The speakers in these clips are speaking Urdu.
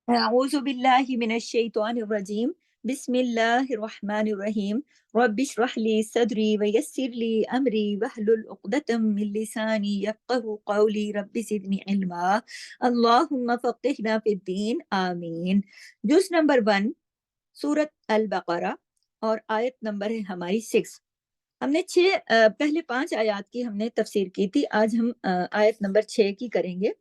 أعوذ بالله من الشيطان الرجيم. بسم الله الرحمن الرحيم. رب اشرح لي صدري ويسر لي أمري واحلل عقدة من لساني يفقهوا قولي رب زدني علما. اللهم فقهنا في الدين آمین. جز نمبر 1 سورت البقرہ اور آیت نمبر ہے ہماری 6. ہم نے پہلے 5 آیات کی ہم نے تفسیر کی تھی. آج ہم آیت نمبر 6 کی کریں گے.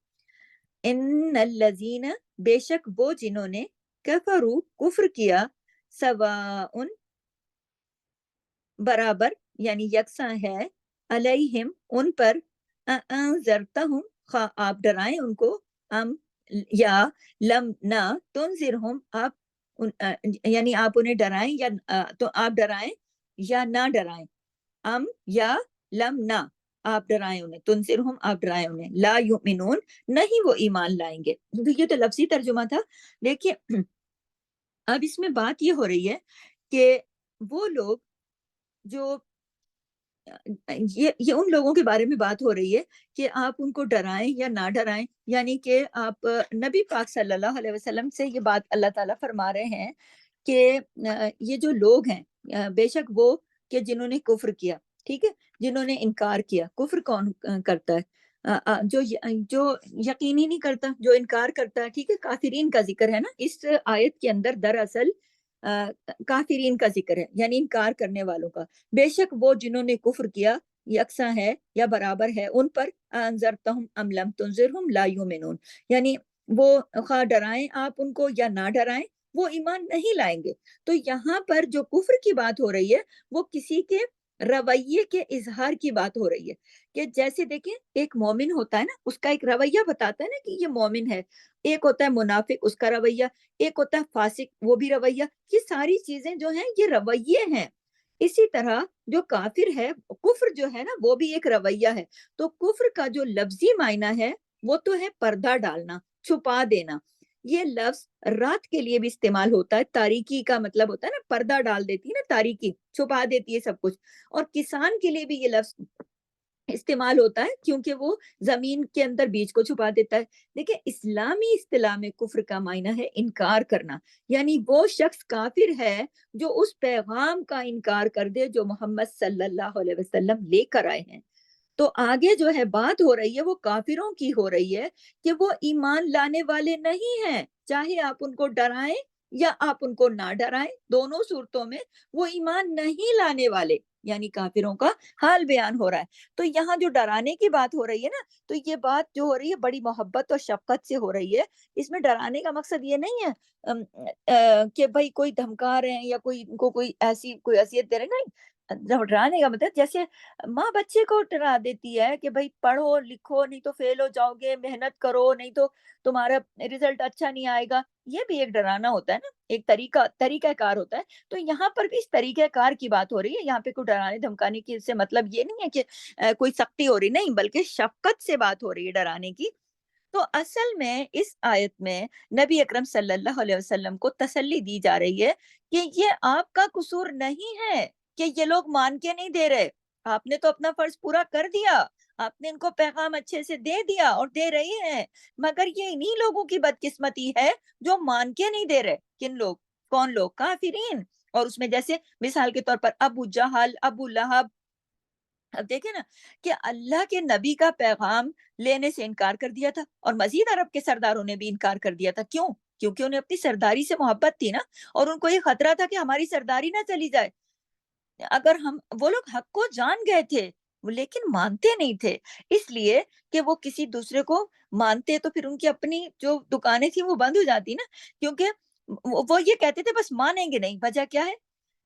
ان الذین، بے شک وہ جنہوں نے کفروا، کفر کیا، سواء، برابر یعنی یکساں ہے، علیہم، ان پر، انذرتہم، خواہ آپ ڈرائیں ان کو، ام یا لم نہ تنذرہم، یعنی آپ انہیں ڈرائیں یا تو آپ ڈرائیں یا نہ ڈرائیں، ام یا لم نہ آپ ڈرائیں انہیں، تنذرہم آپ ڈرائیں انہیں، لا یؤمنون نہیں وہ ایمان لائیں گے. تو یہ تو لفظی ترجمہ تھا. دیکھیے اب اس میں بات یہ ہو رہی ہے کہ وہ لوگ جو یہ ان لوگوں کے بارے میں بات ہو رہی ہے کہ آپ ان کو ڈرائیں یا نہ ڈرائیں، یعنی کہ آپ نبی پاک صلی اللہ علیہ وسلم سے یہ بات اللہ تعالیٰ فرما رہے ہیں کہ یہ جو لوگ ہیں بے شک وہ کہ جنہوں نے کفر کیا، ٹھیک ہے، جنہوں نے انکار کیا. کفر کون کرتا ہے؟ جو یقینی نہیں کرتا، جو انکار کرتا ہے، ٹھیک ہے. کافرین کا ذکر ہے نا اس آیت کے اندر، دراصل کافرین کا ذکر ہے، یعنی انکار کرنے والوں کا. بے شک وہ جنہوں نے کفر کیا یکساں ہے یا برابر ہے ان پر، انذرتہم ام لم تنذرہم لا یؤمنون، یعنی وہ خواہ ڈرائیں آپ ان کو یا نہ ڈرائیں وہ ایمان نہیں لائیں گے. تو یہاں پر جو کفر کی بات ہو رہی ہے وہ کسی کے رویے کے اظہار کی بات ہو رہی ہے، کہ جیسے دیکھیں ایک مومن ہوتا ہے نا، اس کا ایک رویہ بتاتا ہے نا کہ یہ مومن ہے. ایک ہوتا ہے منافق، اس کا رویہ، ایک ہوتا ہے فاسق، وہ بھی رویہ. یہ ساری چیزیں جو ہیں یہ رویے ہیں. اسی طرح جو کافر ہے، کفر جو ہے نا وہ بھی ایک رویہ ہے. تو کفر کا جو لفظی معنی ہے وہ تو ہے پردہ ڈالنا، چھپا دینا. یہ لفظ رات کے لیے بھی استعمال ہوتا ہے. تاریکی کا مطلب ہوتا ہے نا، پردہ ڈال دیتی ہے نا، تاریکی چھپا دیتی ہے سب کچھ. اور کسان کے لیے بھی یہ لفظ استعمال ہوتا ہے کیونکہ وہ زمین کے اندر بیج کو چھپا دیتا ہے. دیکھیں اسلامی اصطلاح میں کفر کا معنی ہے انکار کرنا، یعنی وہ شخص کافر ہے جو اس پیغام کا انکار کر دے جو محمد صلی اللہ علیہ وسلم لے کر آئے ہیں. تو آگے جو ہے بات ہو رہی ہے وہ کافروں کی ہو رہی ہے کہ وہ ایمان لانے والے نہیں ہیں، چاہے آپ ان کو ڈرائیں یا آپ ان کو نہ ڈرائیں، دونوں صورتوں میں وہ ایمان نہیں لانے والے، یعنی کافروں کا حال بیان ہو رہا ہے. تو یہاں جو ڈرانے کی بات ہو رہی ہے نا، تو یہ بات جو ہو رہی ہے بڑی محبت اور شفقت سے ہو رہی ہے. اس میں ڈرانے کا مقصد یہ نہیں ہے کہ بھائی کوئی دھمکا رہے ہیں یا کوئی ان کو کوئی ایسی کوئی اذیت دے رہے ہیں، نہیں. ڈرانے کا مطلب جیسے ماں بچے کو ڈرا دیتی ہے کہ بھائی پڑھو لکھو نہیں تو فیل ہو جاؤ گے، محنت کرو نہیں تو تمہارا رزلٹ اچھا نہیں آئے گا. یہ بھی ایک ڈرانا ہوتا ہے نا، ایک طریقہ کار ہوتا ہے. تو یہاں پر بھی اس طریقہ کار کی بات ہو رہی ہے. یہاں پہ کوئی ڈرانے دھمکانے کی سے مطلب یہ نہیں ہے کہ کوئی سختی ہو رہی، نہیں، بلکہ شفقت سے بات ہو رہی ہے ڈرانے کی. تو اصل میں اس آیت میں نبی اکرم صلی اللہ علیہ وسلم کو تسلی دی جا رہی ہے کہ یہ آپ کا قصور نہیں ہے کہ یہ لوگ مان کے نہیں دے رہے. آپ نے تو اپنا فرض پورا کر دیا، آپ نے ان کو پیغام اچھے سے دے دیا اور دے رہی ہیں، مگر یہ انہی لوگوں کی بدقسمتی ہے جو مان کے نہیں دے رہے. کن لوگ؟ کون لوگ؟ کافرین. اور اس میں جیسے مثال کے طور پر ابو جہل، ابو لہب. اب دیکھیں نا کہ اللہ کے نبی کا پیغام لینے سے انکار کر دیا تھا، اور مزید عرب کے سرداروں نے بھی انکار کر دیا تھا. کیوں؟ کیونکہ انہیں اپنی سرداری سے محبت تھی نا، اور ان کو یہ خطرہ تھا کہ ہماری سرداری نہ چلی جائے. اگر وہ لوگ حق کو جان گئے تھے لیکن مانتے نہیں تھے، اس لیے کہ وہ کسی دوسرے کو مانتے تو پھر ان کی اپنی جو دکانیں تھیں وہ بند ہو جاتی نا. کیونکہ وہ یہ کہتے تھے بس مانیں گے نہیں. وجہ کیا ہے؟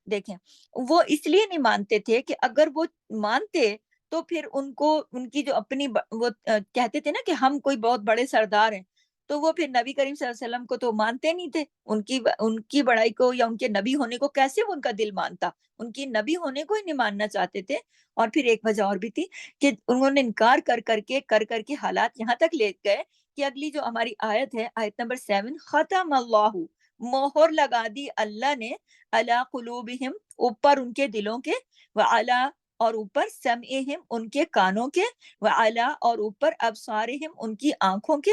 دیکھیں وہ اس لیے نہیں مانتے تھے کہ اگر وہ مانتے تو پھر ان کو ان کی جو اپنی وہ کہتے تھے نا کہ ہم کوئی بہت بڑے سردار ہیں، تو وہ پھر نبی کریم صلی اللہ علیہ وسلم کو تو مانتے نہیں تھے. ان کی بڑائی کو یا ان کے نبی ہونے کو کیسے وہ ان کا دل مانتا؟ ان کی نبی ہونے کو ہی نہیں ماننا چاہتے تھے. اور پھر ایک وجہ اور بھی تھی کہ انہوں نے انکار کر کے حالات یہاں تک لے گئے کہ اگلی جو ہماری آیت ہے، آیت نمبر 7، ختم اللہ، مہر لگا دی اللہ نے، علی قلوبہم، اوپر ان کے دلوں کے، وعلی، اور اوپر، سمعہم، ان کے کانوں کے، وعلی، اور اوپر، ابصارہم، ان کی آنکھوں کے،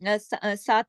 7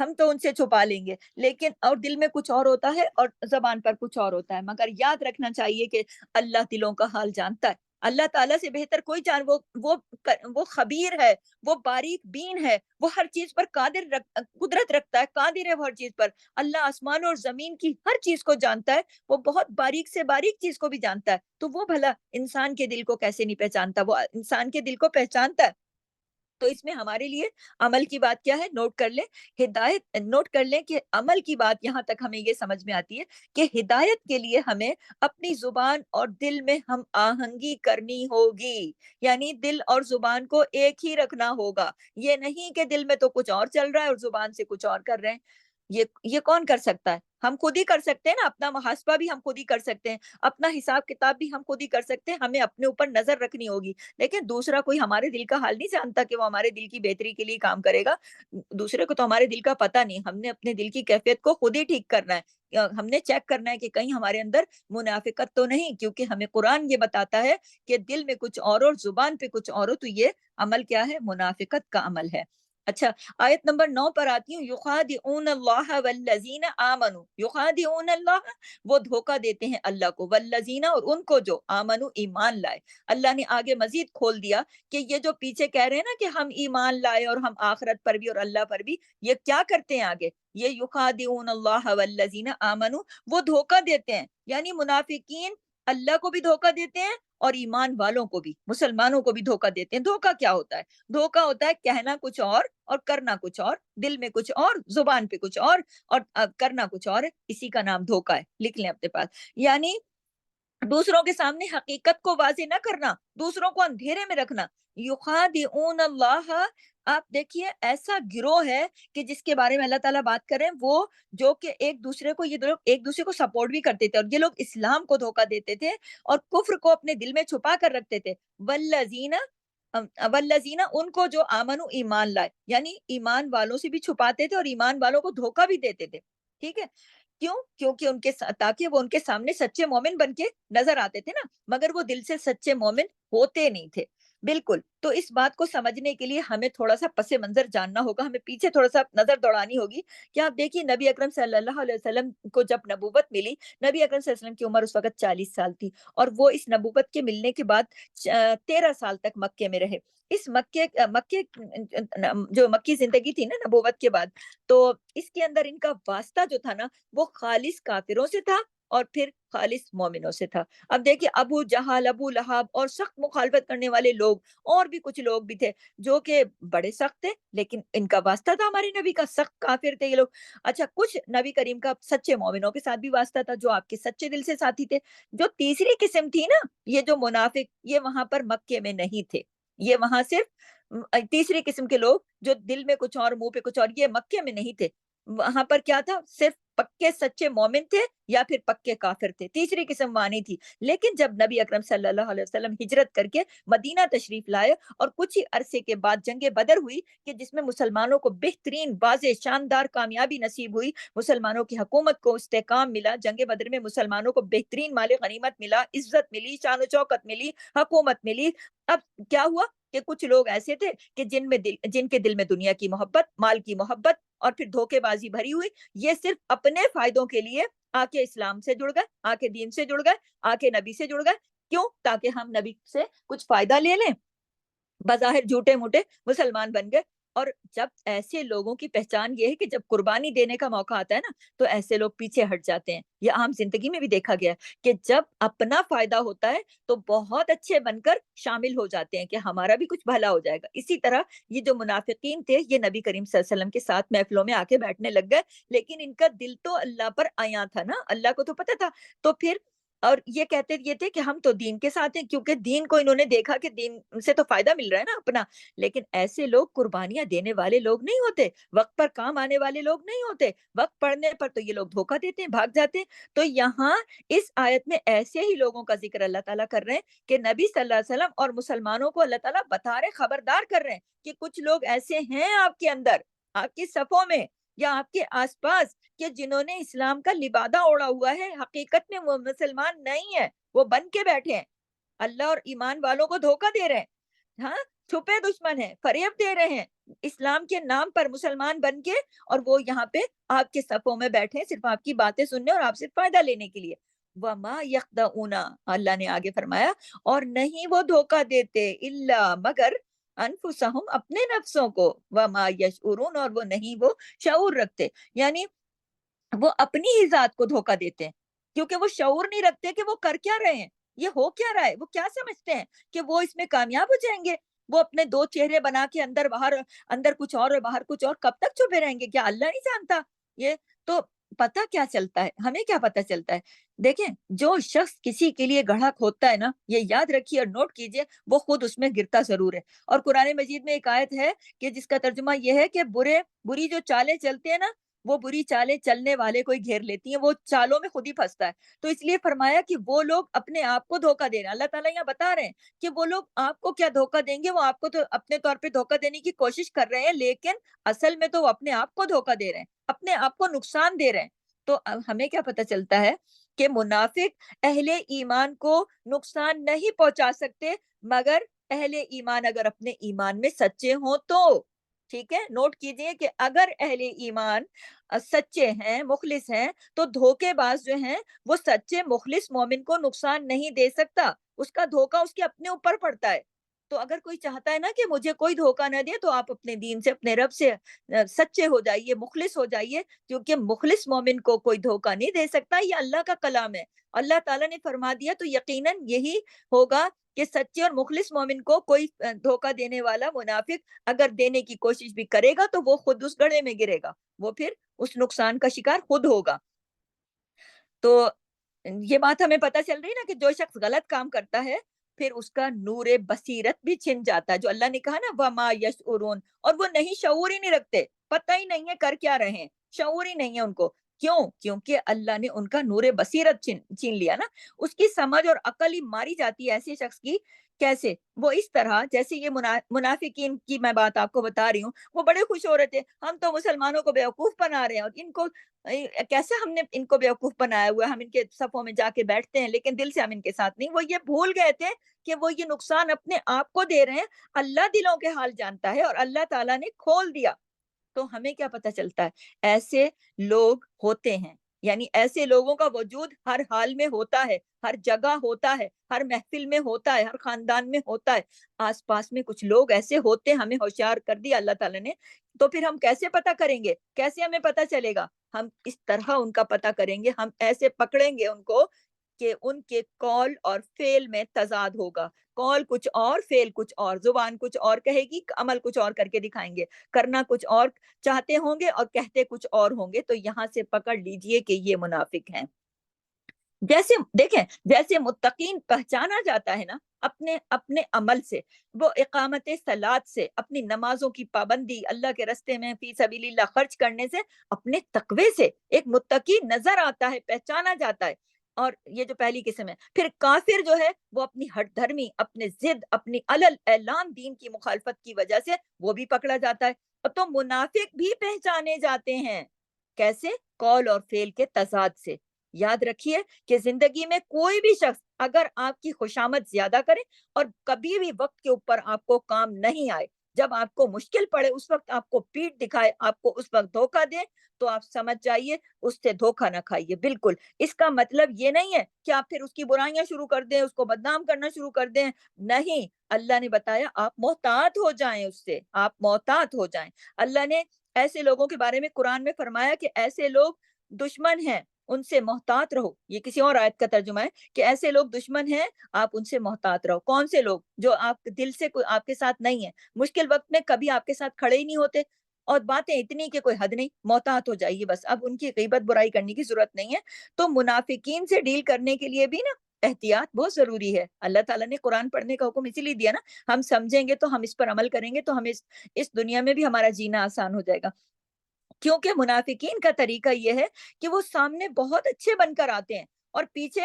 ہم تو ان سے چھپا لیں گے، لیکن اور دل میں کچھ اور ہوتا ہے اور زبان پر کچھ اور ہوتا ہے، مگر یاد رکھنا چاہیے کہ اللہ دلوں کا حال جانتا ہے۔ اللہ تعالیٰ سے بہتر کوئی وہ خبیر ہے، وہ باریک بین ہے، وہ ہر چیز پر قدرت رکھتا ہے، قادر ہے وہ ہر چیز پر۔ اللہ آسمان اور زمین کی ہر چیز کو جانتا ہے، وہ بہت باریک سے باریک چیز کو بھی جانتا ہے، تو وہ بھلا انسان کے دل کو کیسے نہیں پہچانتا؟ وہ انسان کے دل کو پہچانتا ہے۔ تو اس میں ہمارے لیے عمل کی بات کیا ہے؟ نوٹ کر لیں، ہدایت نوٹ کر لیں کہ عمل کی بات یہاں تک ہمیں یہ سمجھ میں آتی ہے کہ ہدایت کے لیے ہمیں اپنی زبان اور دل میں ہم آہنگی کرنی ہوگی، یعنی دل اور زبان کو ایک ہی رکھنا ہوگا۔ یہ نہیں کہ دل میں تو کچھ اور چل رہا ہے اور زبان سے کچھ اور کر رہے ہیں۔ یہ کون کر سکتا ہے؟ ہم خود ہی کر سکتے ہیں نا، اپنا محاسبہ بھی ہم خود ہی کر سکتے ہیں، اپنا حساب کتاب بھی ہم خود ہی کر سکتے ہیں، ہمیں اپنے اوپر نظر رکھنی ہوگی۔ لیکن دوسرا کوئی ہمارے دل کا حال نہیں جانتا کہ وہ ہمارے دل کی بہتری کے لیے کام کرے گا۔ دوسرے کو تو ہمارے دل کا پتہ نہیں، ہم نے اپنے دل کی کیفیت کو خود ہی ٹھیک کرنا ہے۔ ہم نے چیک کرنا ہے کہ کہیں ہمارے اندر منافقت تو نہیں، کیونکہ ہمیں قرآن یہ بتاتا ہے کہ دل میں کچھ اور زبان پہ کچھ اور، تو یہ عمل کیا ہے؟ منافقت کا عمل ہے۔ اچھا، آیت نمبر 9 پر آتی ہوں، یخادعون اللہ والذین آمنوا، یخادعون اللہ، وہ دھوکہ دیتے ہیں اللہ کو، والذین، اور ان کو جو آمنو، ایمان لائے۔ اللہ نے آگے مزید کھول دیا کہ یہ جو پیچھے کہہ رہے ہیں نا کہ ہم ایمان لائے اور ہم آخرت پر بھی اور اللہ پر بھی، یہ کیا کرتے ہیں آگے؟ یہ یخادعون اللہ والذین آمنوا، وہ دھوکہ دیتے ہیں، یعنی منافقین اللہ کو بھی دھوکہ دیتے ہیں اور ایمان والوں کو بھی، مسلمانوں کو بھی دھوکہ دیتے ہیں۔ دھوکہ کیا ہوتا ہے؟ دھوکہ ہوتا ہے کہنا کچھ اور کرنا کچھ اور، دل میں کچھ اور، زبان پہ کچھ اور کرنا کچھ اور ہے، اسی کا نام دھوکہ ہے۔ لکھ لیں اپنے پاس، یعنی دوسروں کے سامنے حقیقت کو واضح نہ کرنا، دوسروں کو اندھیرے میں رکھنا۔ یخادعون اللہ، آپ دیکھیے ایسا گروہ ہے کہ جس کے بارے میں اللہ تعالیٰ بات کر رہے ہیں، وہ جو کہ یہ لوگ ایک دوسرے کو سپورٹ بھی کرتے تھے، اور یہ لوگ اسلام کو دھوکہ دیتے تھے اور کفر کو اپنے دل میں چھپا کر رکھتے تھے۔ والذین، والذین، ان کو جو آمنو، ایمان لائے، یعنی ایمان والوں سے بھی چھپاتے تھے اور ایمان والوں کو دھوکہ بھی دیتے تھے۔ ٹھیک ہے؟ کیوں؟ کیونکہ تاکہ وہ ان کے سامنے سچے مومن بن کے نظر آتے تھے نا، مگر وہ دل سے سچے مومن ہوتے نہیں تھے۔ بالکل، تو اس بات کو سمجھنے کے لیے ہمیں تھوڑا سا پس منظر جاننا ہوگا، ہمیں پیچھے تھوڑا سا نظر دوڑانی ہوگی کہ آپ دیکھیے نبی اکرم صلی اللہ علیہ وسلم کو جب نبوت ملی، نبی اکرم صلی اللہ علیہ وسلم کی عمر اس وقت 40 سال تھی، اور وہ اس نبوت کے ملنے کے بعد 13 سال تک مکے میں رہے۔ اس مکے جو مکی زندگی تھی نا نبوت کے بعد، تو اس کے اندر ان کا واسطہ جو تھا نا، وہ خالص کافروں سے تھا اور پھر خالص مومنوں سے تھا۔ اب دیکھیے ابو جہل، ابو لہب اور سخت مخالفت کرنے والے لوگ، اور بھی کچھ لوگ بھی تھے جو کہ بڑے سخت تھے، لیکن ان کا واسطہ تھا ہمارے نبی کا، سخت کافر تھے یہ لوگ۔ اچھا، کچھ نبی کریم کا سچے مومنوں کے ساتھ بھی واسطہ تھا، جو آپ کے سچے دل سے ساتھی تھے۔ جو تیسری قسم تھی نا، یہ جو منافق، یہ وہاں پر مکے میں نہیں تھے، یہ وہاں صرف تیسری قسم کے لوگ جو دل میں کچھ اور منہ پہ کچھ اور، یہ مکے میں نہیں تھے۔ وہاں پر کیا تھا؟ صرف پکے سچے مومن تھے یا پھر پکے کافر تھے، تیسری قسم وہاں نہیں تھی۔ لیکن جب نبی اکرم صلی اللہ علیہ وسلم ہجرت کر کے مدینہ تشریف لائے اور کچھ ہی عرصے کے بعد جنگ بدر ہوئی، کہ جس میں مسلمانوں کو بہترین واضح شاندار کامیابی نصیب ہوئی، مسلمانوں کی حکومت کو استحکام ملا، جنگ بدر میں مسلمانوں کو بہترین مال غنیمت ملا، عزت ملی، شان و شوکت ملی، حکومت ملی۔ اب کیا ہوا کہ کچھ لوگ ایسے تھے کہ جن کے دل میں دنیا کی محبت، مال کی محبت اور پھر دھوکے بازی بھری ہوئی، یہ صرف اپنے فائدوں کے لیے آ کے اسلام سے جڑ گئے، آ کے دین سے جڑ گئے، آ کے نبی سے جڑ گئے۔ کیوں؟ تاکہ ہم نبی سے کچھ فائدہ لے لیں، بظاہر جھوٹے موٹے مسلمان بن گئے۔ اور جب ایسے لوگوں کی پہچان یہ ہے کہ جب قربانی دینے کا موقع آتا ہے نا، تو ایسے لوگ پیچھے ہٹ جاتے ہیں۔ یہ عام زندگی میں بھی دیکھا گیا ہے کہ جب اپنا فائدہ ہوتا ہے تو بہت اچھے بن کر شامل ہو جاتے ہیں کہ ہمارا بھی کچھ بھلا ہو جائے گا۔ اسی طرح یہ جو منافقین تھے، یہ نبی کریم صلی اللہ علیہ وسلم کے ساتھ محفلوں میں آ کے بیٹھنے لگ گئے، لیکن ان کا دل تو اللہ پر آیا تھا نا، اللہ کو تو پتا تھا۔ تو پھر اور یہ کہتے یہ تھے کہ ہم تو دین کے ساتھ ہیں، کیونکہ دین کو انہوں نے دیکھا کہ دین سے تو فائدہ مل رہا ہے نا اپنا۔ لیکن ایسے لوگ قربانیاں دینے والے لوگ نہیں ہوتے، وقت پر کام آنے والے لوگ نہیں ہوتے، وقت پڑنے پر تو یہ لوگ دھوکہ دیتے ہیں، بھاگ جاتے ہیں۔ تو یہاں اس آیت میں ایسے ہی لوگوں کا ذکر اللہ تعالیٰ کر رہے ہیں کہ نبی صلی اللہ علیہ وسلم اور مسلمانوں کو اللہ تعالیٰ بتا رہے، خبردار کر رہے ہیں کہ کچھ لوگ ایسے ہیں آپ کے اندر، آپ کی صفوں میں یا آپ کے آس پاس، کہ جنہوں نے اسلام کا لبادہ اوڑا ہوا ہے، حقیقت میں وہ مسلمان نہیں ہے، وہ بن کے بیٹھے ہیں، اللہ اور ایمان والوں کو دھوکہ دے رہے ہیں۔ ہاں، چھپے دشمن ہیں، فریب دے رہے ہیں اسلام کے نام پر مسلمان بن کے، اور وہ یہاں پہ آپ کے صفوں میں بیٹھے ہیں صرف آپ کی باتیں سننے اور آپ سے فائدہ لینے کے لیے۔ وَمَا يَخْدَعُونَ، اللہ نے آگے فرمایا، اور نہیں وہ دھوکہ دیتے، الا مگر، انفسہم اپنے نفسوں کو، وَمَا يَشْعُرُونَ اور وہ نہیں وہ شعور رکھتے، یعنی وہ اپنی ہی ذات کو دھوکہ دیتے ہیں، کیونکہ وہ شعور نہیں رکھتے کہ وہ کر کیا رہے ہیں، یہ ہو کیا رہا ہے، وہ کیا سمجھتے ہیں کہ وہ اس میں کامیاب ہو جائیں گے۔ وہ اپنے دو چہرے بنا کے اندر باہر، اندر کچھ اور باہر کچھ اور، کب تک چھپے رہیں گے؟ کیا اللہ نہیں جانتا یہ؟ تو پتہ کیا چلتا ہے، ہمیں کیا پتہ چلتا ہے؟ دیکھیں، جو شخص کسی کے لیے گڑھا کھودتا ہے نا، یہ یاد رکھیے اور نوٹ کیجئے، وہ خود اس میں گرتا ضرور ہے۔ اور قرآن مجید میں ایک آیت ہے کہ جس کا ترجمہ یہ ہے کہ بری جو چالیں چلتے ہیں نا، وہ بری چالیں چلنے والے کو ہی گھیر لیتی ہیں، وہ چالوں میں خود ہی پھنستا ہے۔ تو اس لیے فرمایا کہ وہ لوگ اپنے آپ کو دھوکہ دے رہے ہیں۔ اللہ تعالیٰ یہاں بتا رہے ہیں کہ وہ لوگ آپ کو کیا دھوکہ دیں گے، وہ آپ کو تو اپنے طور پہ دھوکہ دینے کی کوشش کر رہے ہیں، لیکن اصل میں تو وہ اپنے آپ کو دھوکہ دے رہے ہیں، اپنے آپ کو نقصان دے رہے ہیں۔ تو اب ہمیں کیا پتہ چلتا ہے کہ منافق اہل ایمان کو نقصان نہیں پہنچا سکتے، مگر اہل ایمان اگر اپنے ایمان میں سچے ہوں تو۔ ٹھیک ہے، نوٹ کیجئے کہ اگر اہل ایمان سچے ہیں، مخلص ہیں، تو دھوکے باز جو ہیں وہ سچے مخلص مومن کو نقصان نہیں دے سکتا، اس کا دھوکا اس کے اپنے اوپر پڑتا ہے۔ تو اگر کوئی چاہتا ہے نا کہ مجھے کوئی دھوکا نہ دے، تو آپ اپنے دین سے، اپنے رب سے سچے ہو جائیے، مخلص ہو جائیے، کیونکہ مخلص مومن کو کوئی دھوکا نہیں دے سکتا، یہ اللہ کا کلام ہے، اللہ تعالیٰ نے فرما دیا، تو یقیناً یہی ہوگا کہ سچے اور مخلص مومن کو کوئی دھوکا دینے والا منافق اگر دینے کی کوشش بھی کرے گا، تو وہ خود اس گڑھے میں گرے گا، وہ پھر اس نقصان کا شکار خود ہوگا۔ تو یہ بات ہمیں پتہ چل رہی نا کہ جو شخص غلط کام کرتا ہے، پھر اس کا نور بصیرت بھی چھن جاتا ہے، جو اللہ نے کہا نا وما یشعرون، اور وہ نہیں، شعور ہی نہیں رکھتے، پتہ ہی نہیں ہے کر کیا رہے ہیں، شعور ہی نہیں ہے ان کو۔ کیوں؟ کیونکہ اللہ نے ان کا نور بصیرت چھین لیا نا، اس کی سمجھ اور عقل ہی ماری جاتی ہے ایسے شخص کی۔ کیسے؟ وہ اس طرح جیسے یہ منافقین کی میں بات آپ کو بتا رہی ہوں، وہ بڑے خوش ہو رہے تھے، ہم تو مسلمانوں کو بیوقوف بنا رہے ہیں، اور ان کو کیسے ہم نے ان کو بیوقوف بنایا ہوا ہے، ہم ان کے صفوں میں جا کے بیٹھتے ہیں لیکن دل سے ہم ان کے ساتھ نہیں۔ وہ یہ بھول گئے تھے کہ وہ یہ نقصان اپنے آپ کو دے رہے ہیں، اللہ دلوں کے حال جانتا ہے، اور اللہ تعالیٰ نے کھول دیا۔ تو ہمیں کیا پتہ چلتا ہے؟ ایسے لوگ ہوتے ہیں، یعنی ایسے لوگوں کا وجود ہر حال میں ہوتا ہے، ہر جگہ ہوتا ہے، ہر محفل میں ہوتا ہے، ہر خاندان میں ہوتا ہے۔ آس پاس میں کچھ لوگ ایسے ہوتے ہیں، ہمیں ہوشیار کر دیا اللہ تعالیٰ نے۔ تو پھر ہم کیسے پتہ کریں گے؟ کیسے ہمیں پتہ چلے گا؟ ہم اس طرح ان کا پتہ کریں گے، ہم ایسے پکڑیں گے ان کو کہ ان کے قول اور فعل میں تضاد ہوگا، قول کچھ اور، فعل کچھ اور، زبان کچھ اور کہے گی، عمل کچھ اور کر کے دکھائیں گے، کرنا کچھ اور چاہتے ہوں گے اور کہتے کچھ اور ہوں گے۔ تو یہاں سے پکڑ لیجئے کہ یہ منافق ہیں۔ جیسے دیکھیں، جیسے متقین پہچانا جاتا ہے نا اپنے اپنے عمل سے، وہ اقامت صلاۃ سے، اپنی نمازوں کی پابندی، اللہ کے راستے میں فی سبیل اللہ خرچ کرنے سے، اپنے تقوی سے ایک متقی نظر آتا ہے، پہچانا جاتا ہے۔ اور یہ جو پہلی قسم ہے، پھر کافر جو ہے وہ اپنی ہٹ دھرمی، اپنے ضد، اپنی علل اعلان دین کی مخالفت کی وجہ سے وہ بھی پکڑا جاتا ہے۔ اور تو منافق بھی پہچانے جاتے ہیں، کیسے؟ قول اور فعل کے تضاد سے۔ یاد رکھیے کہ زندگی میں کوئی بھی شخص اگر آپ کی خوشامد زیادہ کرے اور کبھی بھی وقت کے اوپر آپ کو کام نہیں آئے، جب آپ کو مشکل پڑے اس وقت آپ کو پیٹ دکھائے، آپ کو اس وقت دھوکہ دے، تو آپ سمجھ جائیے اس سے دھوکہ نہ کھائیے۔ بالکل اس کا مطلب یہ نہیں ہے کہ آپ پھر اس کی برائیاں شروع کر دیں، اس کو بدنام کرنا شروع کر دیں، نہیں، اللہ نے بتایا آپ محتاط ہو جائیں، اس سے آپ محتاط ہو جائیں۔ اللہ نے ایسے لوگوں کے بارے میں قرآن میں فرمایا کہ ایسے لوگ دشمن ہیں، ان سے محتاط رہو۔ یہ کسی اور آیت کا ترجمہ ہے کہ ایسے لوگ دشمن ہیں، آپ ان سے محتاط رہو۔ کون سے لوگ؟ جو آپ دل سے آپ کے ساتھ نہیں ہیں، مشکل وقت میں کبھی آپ کے ساتھ کھڑے ہی نہیں ہوتے، اور باتیں اتنی کہ کوئی حد نہیں، محتاط ہو جائیے بس، اب ان کی غیبت برائی کرنے کی ضرورت نہیں ہے۔ تو منافقین سے ڈیل کرنے کے لیے بھی نا احتیاط بہت ضروری ہے۔ اللہ تعالیٰ نے قرآن پڑھنے کا حکم اسی لیے دیا نا، ہم سمجھیں گے تو ہم اس پر عمل کریں گے تو ہم اس دنیا میں بھی ہمارا جینا آسان ہو جائے گا۔ کیونکہ منافقین کا طریقہ یہ ہے کہ وہ سامنے بہت اچھے بن کر آتے ہیں اور پیچھے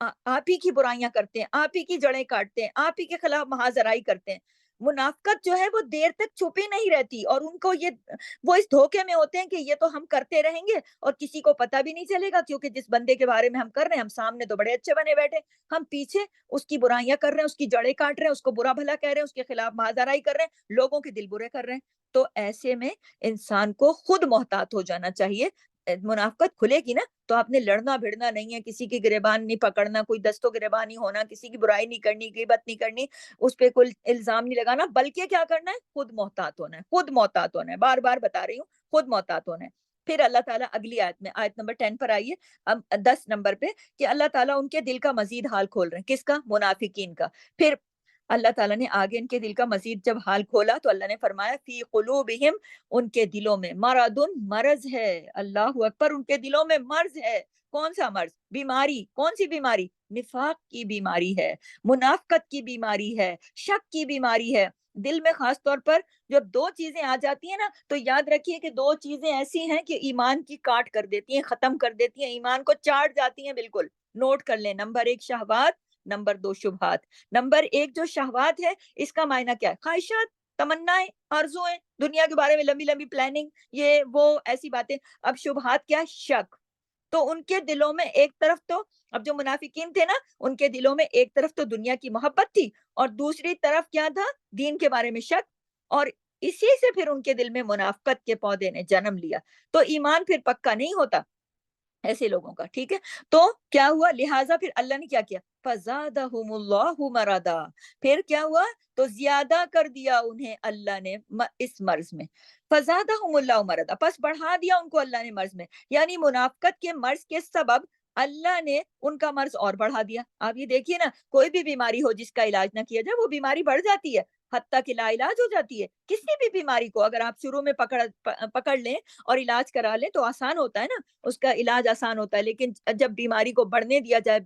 آپ ہی کی برائیاں کرتے ہیں، آپ ہی کی جڑیں کاٹتے ہیں، آپ ہی کے خلاف محاذرائی کرتے ہیں۔ منافقت جو ہے وہ دیر تک چھپی نہیں رہتی، اور ان کو وہ اس دھوکے میں ہوتے ہیں کہ یہ تو ہم کرتے رہیں گے اور کسی کو پتہ بھی نہیں چلے گا، کیونکہ جس بندے کے بارے میں ہم کر رہے ہیں، ہم سامنے تو بڑے اچھے بنے بیٹھے، ہم پیچھے اس کی برائیاں کر رہے ہیں، اس کی جڑیں کاٹ رہے ہیں، اس کو برا بھلا کہہ رہے ہیں، اس کے خلاف مازرائی کر رہے ہیں، لوگوں کے دل برے کر رہے ہیں۔ تو ایسے میں انسان کو خود محتاط ہو جانا چاہیے۔ منافقت کھلے گی نا تو آپ نے لڑنا بھڑنا نہیں ہے، کسی کی گریبان نہیں پکڑنا، کوئی دستوں گریبان نہیں ہونا، کسی کی برائی نہیں کرنی، غیبت نہیں کرنی، اس پہ کوئی الزام نہیں لگانا، بلکہ کیا کرنا ہے، خود محتاط ہونا ہے، خود محتاط ہونا ہے، بار بار بتا رہی ہوں، خود محتاط ہونا ہے۔ پھر اللہ تعالیٰ اگلی آیت میں، آیت نمبر 10 پر آئیے، اب 10 نمبر پہ، کہ اللہ تعالیٰ ان کے دل کا مزید حال کھول رہے ہیں، کس کا؟ منافقین کا۔ پھر اللہ تعالیٰ نے آگے ان کے دل کا مزید جب حال کھولا تو اللہ نے فرمایا فی قلوبہم، ان کے دلوں میں مرض، مرض ہے، اللہ اکبر، ان کے دلوں میں مرض ہے۔ کون سا مرض؟ بیماری۔ کون سی بیماری؟ نفاق کی بیماری ہے، منافقت کی بیماری ہے، شک کی بیماری ہے۔ دل میں خاص طور پر جب دو چیزیں آ جاتی ہیں نا، تو یاد رکھیے کہ دو چیزیں ایسی ہیں کہ ایمان کی کاٹ کر دیتی ہیں، ختم کر دیتی ہیں، ایمان کو چاٹ جاتی ہیں بالکل۔ نوٹ کر لیں، نمبر 1 شہوات، نمبر 2 شبہات۔ نمبر 1 جو شہوات ہے، اس کا معنی کیا ہے؟ خواہشات، تمنائیں، آرزویں، دنیا کے بارے میں لمبی لمبی پلاننگ، یہ وہ ایسی باتیں۔ اب شبہات کیا ہے؟ شک۔ تو ان کے دلوں میں ایک طرف تو، اب جو منافقین تھے نا، ان کے دلوں میں ایک طرف تو دنیا کی محبت تھی، اور دوسری طرف کیا تھا؟ دین کے بارے میں شک، اور اسی سے پھر ان کے دل میں منافقت کے پودے نے جنم لیا۔ تو ایمان پھر پکا نہیں ہوتا ایسے لوگوں کا، ٹھیک ہے؟ تو کیا ہوا؟ لہٰذا پھر اللہ نے کیا کیا؟ فزادہم اللہ مرضا، پھر کیا ہوا؟ تو زیادہ کر دیا انہیں اللہ نے اس مرض میں، فزادہم اللہ مرضا، پس بڑھا دیا ان کو اللہ نے مرض میں، یعنی منافقت کے مرض کے سبب اللہ نے ان کا مرض اور بڑھا دیا۔ آپ یہ دیکھیے نا، کوئی بھی بیماری ہو جس کا علاج نہ کیا جائے، وہ بیماری بڑھ جاتی ہے، حتیٰ کہ لا علاج ہو جاتی ہے۔ کسی بھی بیماری کو اگر آپ شروع میں پکڑ لیں اور علاج کرا لیں تو آسان ہوتا ہے نا، اس کا علاج آسان ہوتا ہے، لیکن جب بیماری کو بڑھنے دیا جائے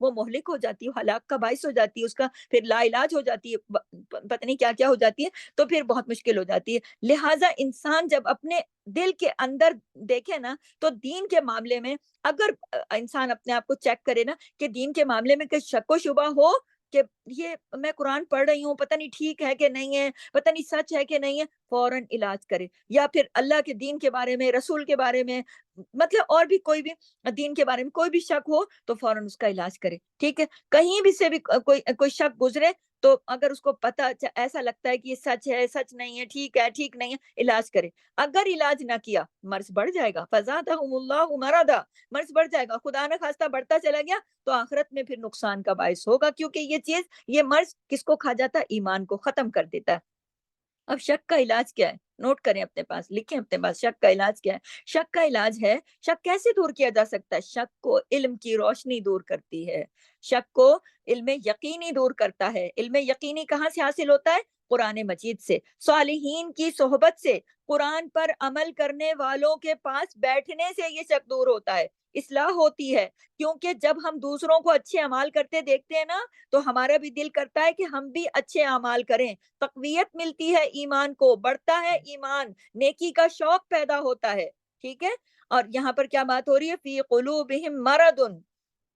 وہ مہلک ہو جاتی ہے، ہلاک کا باعث ہو جاتی ہے، اس کا پھر لا علاج ہو جاتی ہے، پتہ نہیں کیا کیا ہو جاتی ہے، تو پھر بہت مشکل ہو جاتی ہے۔ لہٰذا انسان جب اپنے دل کے اندر دیکھے نا، تو دین کے معاملے میں اگر انسان اپنے آپ کو چیک کرے نا کہ دین کے معاملے میں کہ شک و شبہ ہو کہ یہ میں قرآن پڑھ رہی ہوں، پتہ نہیں ٹھیک ہے کہ نہیں ہے، پتہ نہیں سچ ہے کہ نہیں ہے، فوراً علاج کرے، یا پھر اللہ کے دین کے بارے میں، رسول کے بارے میں، مطلب اور بھی کوئی بھی دین کے بارے میں کوئی بھی شک ہو تو فوراً اس کا علاج کرے، ٹھیک ہے؟ کہیں بھی سے بھی کوئی شک گزرے تو اگر اس کو پتا ایسا لگتا ہے کہ یہ سچ ہے، سچ نہیں ہے، ٹھیک نہیں ہے، علاج کرے۔ اگر علاج نہ کیا، مرض بڑھ جائے گا، فزادہم اللہ مرضا، مرض بڑھ جائے گا، خدا نہ خواستہ بڑھتا چلا گیا تو آخرت میں پھر نقصان کا باعث ہوگا، کیونکہ یہ مرض کس کو کھا جاتا ہے؟ ایمان کو ختم کر دیتا ہے۔ اب شک کا علاج کیا ہے؟ نوٹ کریں اپنے پاس، لکھیں اپنے پاس، شک کا علاج کیا ہے؟ شک کا علاج ہے، شک کیسے دور کیا جا سکتا ہے؟ شک کو علم کی روشنی دور کرتی ہے، شک کو علم یقینی دور کرتا ہے۔ علم یقینی کہاں سے حاصل ہوتا ہے؟ قرآن مجید سے، صالحین کی صحبت سے، قرآن پر عمل کرنے والوں کے پاس بیٹھنے سے یہ شک دور ہوتا ہے، اصلاح ہوتی ہے۔ کیونکہ جب ہم دوسروں کو اچھے اعمال کرتے دیکھتے ہیں نا، تو ہمارا بھی دل کرتا ہے کہ ہم بھی اچھے اعمال کریں، تقویت ملتی ہے ایمان کو، بڑھتا ہے ایمان، نیکی کا شوق پیدا ہوتا ہے، ٹھیک ہے؟ اور یہاں پر کیا بات ہو رہی ہے؟ فی قلوبہم مرض،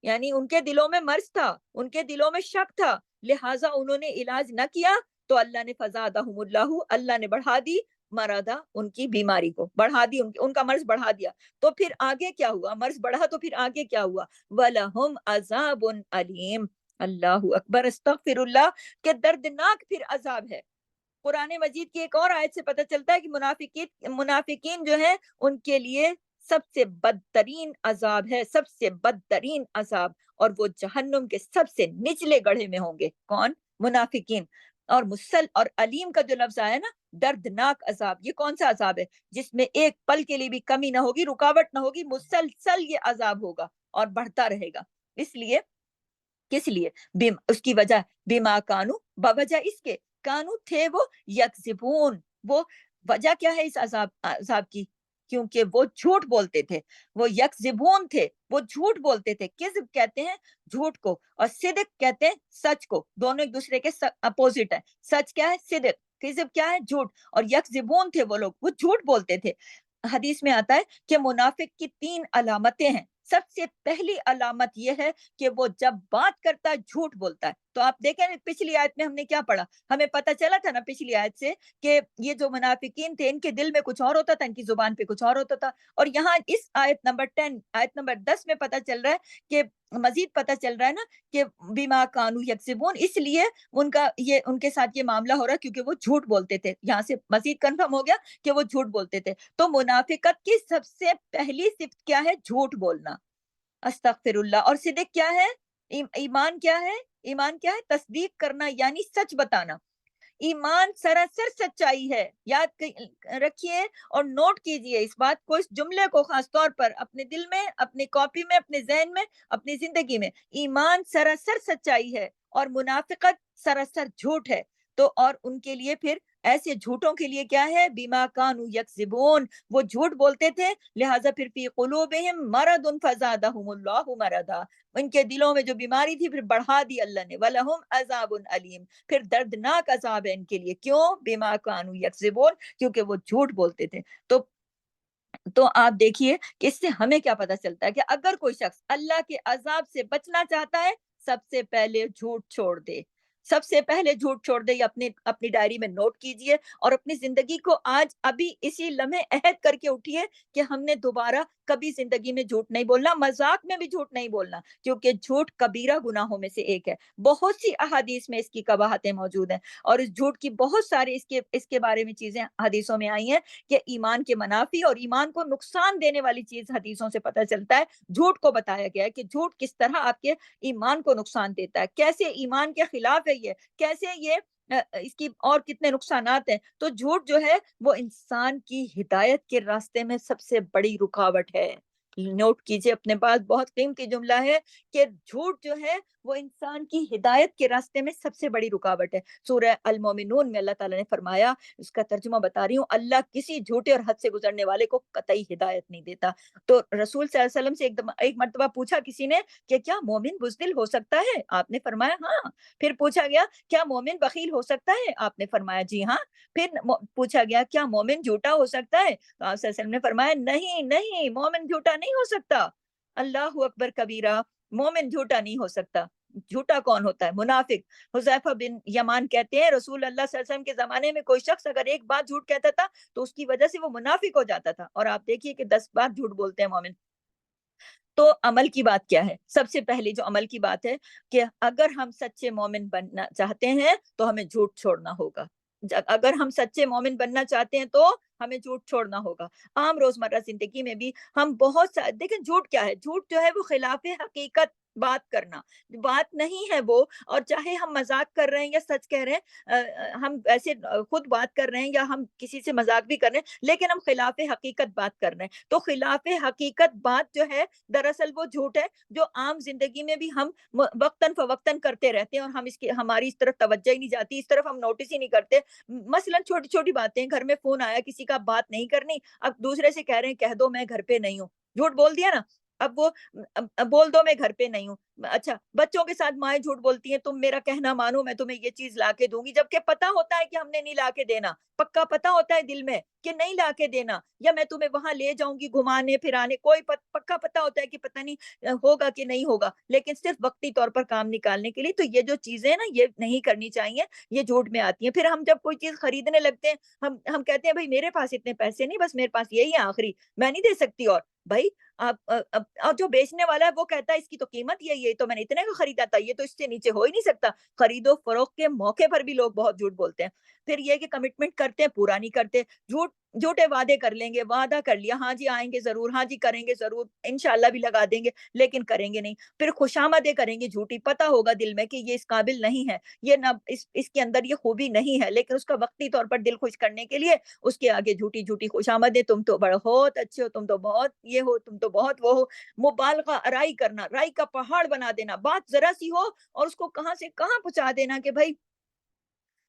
یعنی ان کے دلوں میں مرض تھا، ان کے دلوں میں شک تھا، لہٰذا انہوں نے علاج نہ کیا تو اللہ نے فزادہم اللہ، اللہ نے بڑھا دی مرضا، ان کی بیماری کو بڑھا دی، ان کا مرض بڑھا دیا۔ تو پھر آگے کیا ہوا؟ مرض بڑھا تو پھر آگے کیا ہوا؟ وَلَهُمْ عَذَابٌ عَلِيمٌ، اللہ اکبر، استغفر اللہ، کہ دردناک پھر عذاب ہے۔ قرآن مجید کی ایک اور آیت سے پتہ چلتا ہے کہ منافقین جو ہیں ان کے لیے سب سے بدترین عذاب ہے، سب سے بدترین عذاب، اور وہ جہنم کے سب سے نچلے گڑھے میں ہوں گے۔ کون؟ منافقین۔ اور مسل اور علیم کا جو لفظ آیا نا، دردناک عذاب، یہ کون سا عذاب ہے؟ جس میں ایک پل کے لیے بھی کمی نہ ہوگی، رکاوٹ نہ ہوگی، مسلسل یہ عذاب ہوگا اور بڑھتا رہے گا۔ اس لیے، کس لیے؟ اس کی وجہ بما کانو، بوجہ اس کے، کانو تھے وہ، یکذبون، وہ وجہ کیا ہے اس عذاب کی؟ کیونکہ وہ جھوٹ بولتے تھے، وہ یکذبون تھے، وہ جھوٹ بولتے تھے۔ کذب کہتے ہیں جھوٹ کو، اور صدق کہتے ہیں سچ کو، دونوں ایک دوسرے کے اپوزٹ ہیں۔ سچ کیا ہے؟ صدق، کذب کیا ہے؟ جھوٹ، اور یکذبون تھے وہ لوگ، وہ جھوٹ بولتے تھے۔ حدیث میں آتا ہے کہ منافق کی 3 علامتیں ہیں، سب سے پہلی علامت یہ ہے کہ وہ جب بات کرتا ہے جھوٹ بولتا ہے۔ تو آپ دیکھیں پچھلی آیت میں ہم نے کیا پڑھا؟ ہمیں پتہ چلا تھا نا پچھلی آیت سے کہ یہ جو منافقین تھے ان کے دل میں کچھ اور ہوتا تھا، ان کی زبان پہ کچھ اور ہوتا تھا۔ اور یہاں اس آیت نمبر 10 آیت نمبر 10 میں پتہ چل رہا ہے کہ مزید پتہ چل رہا ہے نا کہ بما کانوا یکسبون، اس لیے ان کا یہ ان کے ساتھ یہ معاملہ ہو رہا ہے کیونکہ وہ جھوٹ بولتے تھے۔ یہاں سے مزید کنفرم ہو گیا کہ وہ جھوٹ بولتے تھے۔ تو منافقت کی سب سے پہلی صفت کیا ہے؟ جھوٹ بولنا۔ استغفر اللہ۔ اور صدق کیا ہے؟ ایمان کیا ہے؟ ایمان کیا ہے؟ تصدیق کرنا، یعنی سچ بتانا۔ ایمان سراسر سچائی ہے، یاد رکھیے اور نوٹ کیجئے اس بات کو، اس جملے کو خاص طور پر اپنے دل میں، اپنی کاپی میں، اپنے ذہن میں، اپنی زندگی میں۔ ایمان سراسر سچائی ہے اور منافقت سراسر جھوٹ ہے۔ تو اور ان کے لیے پھر ایسے جھوٹوں کے لیے کیا ہے؟ بیما کانوا یکذبون، وہ جھوٹ بولتے تھے، لہٰذا پھر فی قلوبہم مرض فزادہم اللہ مرضا، ان کے دلوں میں جو بیماری تھی پھر بڑھا دی اللہ نے، وَلَهُمْ عَذَابٌ علیم، پھر دردناک عذاب ہے ان کے لیے۔ کیوں؟ بما کانوا یکذبون، کیونکہ وہ جھوٹ بولتے تھے۔ تو آپ دیکھیے کہ اس سے ہمیں کیا پتہ چلتا ہے کہ اگر کوئی شخص اللہ کے عذاب سے بچنا چاہتا ہے، سب سے پہلے جھوٹ چھوڑ دے، سب سے پہلے جھوٹ چھوڑ دے۔ یہ اپنی ڈائری میں نوٹ کیجئے اور اپنی زندگی کو آج ابھی اسی لمحے عہد کر کے اٹھیے کہ ہم نے دوبارہ کبھی زندگی میں جھوٹ نہیں بولنا، مذاق میں بھی جھوٹ نہیں بولنا، کیونکہ جھوٹ کبیرہ گناہوں میں سے ایک ہے۔ بہت سی احادیث میں اس کی قباحتیں موجود ہیں، اور اس جھوٹ کی بہت ساری اس کے بارے میں چیزیں حدیثوں میں آئی ہیں کہ ایمان کے منافی اور ایمان کو نقصان دینے والی چیز حدیثوں سے پتہ چلتا ہے۔ جھوٹ کو بتایا گیا ہے کہ جھوٹ کس طرح آپ کے ایمان کو نقصان دیتا ہے، کیسے ایمان کے خلاف ہے یہ، کیسے یہ اس کی اور کتنے نقصانات ہیں۔ تو جھوٹ جو ہے وہ انسان کی ہدایت کے راستے میں سب سے بڑی رکاوٹ ہے۔ نوٹ کیجئے اپنے پاس، بہت قیمتی جملہ ہے کہ جھوٹ جو ہے وہ انسان کی ہدایت کے راستے میں سب سے بڑی رکاوٹ ہے۔ سورہ المومنون میں اللہ تعالیٰ نے فرمایا، اس کا ترجمہ بتا رہی ہوں، اللہ کسی جھوٹے اور حد سے گزرنے والے کو قطعی ہدایت نہیں دیتا۔ تو رسول صلی اللہ علیہ وسلم سے ایک مرتبہ پوچھا کسی نے کہ کیا مومن بزدل ہو سکتا ہے؟ آپ نے فرمایا ہاں۔ پھر پوچھا گیا کیا مومن بخیل ہو سکتا ہے؟ آپ نے فرمایا جی ہاں۔ پھر پوچھا گیا کیا مومن جھوٹا ہو سکتا ہے؟ تو آپ صلی اللہ علیہ وسلم نے فرمایا نہیں نہیں، مومن جھوٹا نہیں ہو سکتا۔ اللہ اکبر کبیرہ، مومن جھوٹا نہیں ہو سکتا۔ جھوٹا کون ہوتا ہے؟ منافق۔ حذیفہ بن یمان کہتے ہیں رسول اللہ صلی اللہ علیہ وسلم کے زمانے میں کوئی شخص اگر ایک بات جھوٹ کہتا تھا تو اس کی وجہ سے وہ منافق ہو جاتا تھا، اور آپ دیکھیے کہ 10 بار جھوٹ بولتے ہیں مومن۔ تو عمل کی بات کیا ہے؟ سب سے پہلی جو عمل کی بات ہے کہ اگر ہم سچے مومن بننا چاہتے ہیں تو ہمیں جھوٹ چھوڑنا ہوگا۔ اگر ہم سچے مومن بننا چاہتے ہیں تو ہمیں جھوٹ چھوڑنا ہوگا۔ عام روزمرہ زندگی میں بھی ہم بہت دیکھیں جھوٹ کیا ہے؟ جھوٹ جو ہے وہ خلاف حقیقت بات کرنا، بات نہیں ہے وہ، اور چاہے ہم مذاق کر رہے ہیں یا سچ کہہ رہے ہیں، ہم ایسے خود بات کر رہے ہیں یا ہم کسی سے مذاق بھی کر رہے ہیں، لیکن ہم خلاف حقیقت بات کر رہے ہیں۔ تو خلاف حقیقت بات جو ہے دراصل وہ جھوٹ ہے جو عام زندگی میں بھی ہم وقتاً فوقتاً کرتے رہتے ہیں، اور ہماری اس طرف توجہ ہی نہیں جاتی، اس طرف ہم نوٹس ہی نہیں کرتے۔ مثلاً چھوٹی چھوٹی باتیں، گھر میں فون آیا کسی کا، بات نہیں کرنی، اب دوسرے سے کہہ رہے ہیں کہہ دو میں گھر پہ نہیں ہوں، جھوٹ بول دیا نا۔ اب وہ بول دو میں گھر پہ نہیں ہوں۔ اچھا، بچوں کے ساتھ مائیں جھوٹ بولتی ہیں، تم میرا کہنا مانو میں تمہیں یہ چیز لا کے دوں گی، جبکہ پتا ہوتا ہے کہ ہم نے نہیں لا کے دینا، پکا پتا ہوتا ہے دل میں کہ نہیں لا کے دینا، یا میں تمہیں وہاں لے جاؤں گی گھمانے پھرانے، کوئی پکا پتا ہوتا ہے کہ پتہ نہیں ہوگا کہ نہیں ہوگا، لیکن صرف وقتی طور پر کام نکالنے کے لیے۔ تو یہ جو چیزیں نا یہ نہیں کرنی چاہیے، یہ جھوٹ میں آتی ہیں۔ پھر ہم جب کوئی چیز خریدنے لگتے ہیں، ہم کہتے ہیں بھائی میرے پاس اتنے پیسے نہیں، بس میرے پاس یہی ہے آخری، میں نہیں دے سکتی۔ اور بھائی اور جو بیچنے والا ہے وہ کہتا ہے اس کی تو قیمت یہی ہے، تو میں نے اتنے کا خریدا تھا، یہ تو اس سے نیچے ہو ہی نہیں سکتا۔ خرید و فروخت کے موقع پر بھی لوگ بہت جھوٹ بولتے ہیں۔ پھر یہ کہ کمٹمنٹ کرتے ہیں، پورا نہیں کرتے، جھوٹے وعدے کر لیں گے، وعدہ کر لیا ہاں جی آئیں گے ضرور، ہاں جی کریں گے ضرور، انشاءاللہ بھی لگا دیں گے، لیکن کریں گے نہیں۔ پھر خوشامدیں کریں گے جھوٹی، پتہ ہوگا دل میں کہ یہ اس قابل نہیں ہے، یہ نہ اس کے اندر یہ خوبی نہیں ہے، لیکن اس کا وقتی طور پر دل خوش کرنے کے لیے اس کے آگے جھوٹی جھوٹی خوشامدیں، تم تو بہت اچھے ہو، تم تو بہت یہ ہو، تم تو بہت وہ ہو، مبالغہ رائی کرنا، رائی کا پہاڑ بنا دینا، بات ذرا سی ہو اور اس کو کہاں سے کہاں پہنچا دینا کہ بھائی